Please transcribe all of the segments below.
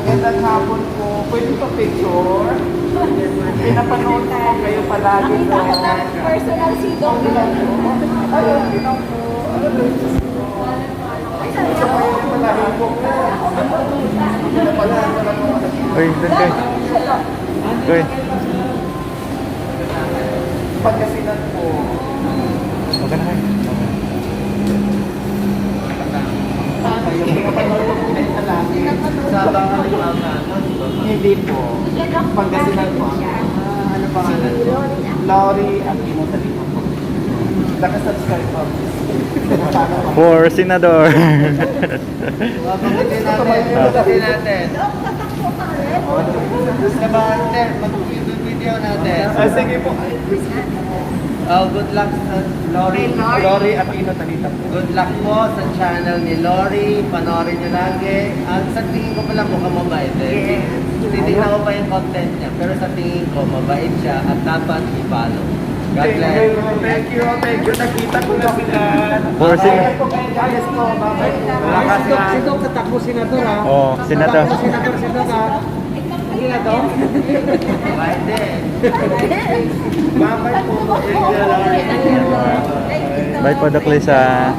Magandang hapon po. Pwede pa picture? Pinapanood ko kayo palagi. Nakita ko na personal si Doc. Ayun, ginang po. Uy, doon kayo. Uy, Pagkasinan po. okay na kayo. Yung pinapanood ko po kayo palagi. Sa Hindi po. Pagkasinan po. Ano pangalan po? Laurie Aquino Talino po. Naka-subscribe po. For Senador. Pagkakin natin. Kabahan, mag-video natin. Sige po. Good luck sa Lori. Laurie Aquino Talino po. Good luck po sa channel ni Lori. Panoorin niyo lagi. Sa tingin ko pala mukhang mabait eh. Titignan ko pa yung content niya. Pero sa tingin ko, mabait siya at dapat i-follow. God bless. Thank you. Nakita ko na sila. For Ayan po kayo guys po. Bye-bye po. Lakas na. Si Doc katakbo senador ha. Oh, Senador. Senador si Doc ha. Hindi na Doc? Mabait din. Bye-bye po. Bye po, Doc Lisa.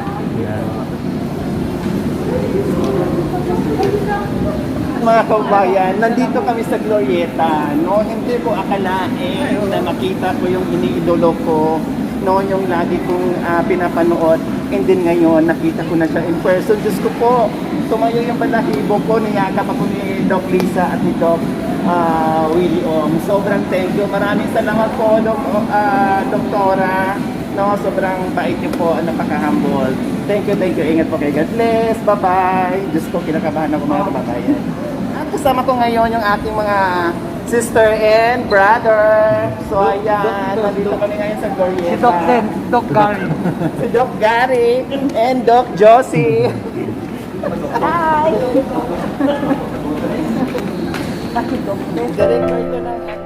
Mga kabayan, nandito kami sa Glorieta. No, hindi ko akalain na makita ko yung iniidolo ko. No, yung lagi kong pinapanood. And then ngayon, nakita ko na siya in person. Diyos ko po, tumayo yung balahibo ko. Niyakap ako ni Doc Lisa at ni Doc Willie Ong. Sobrang thank you. Maraming salamat po, Doktora. No, sobrang bait niyo po. Napaka-humble. Thank you. Ingat po kayo. God bless. Bye-bye. Diyos ko, kinakabahan ako mga kababayan. At kasama ko ngayon yung aking mga sister and brother. So ayan, nandito kami ngayon sa Glorieta. Si Doc din, Doc Gary. Si Doc Gary and Doc Josie. Hi! Director ito ng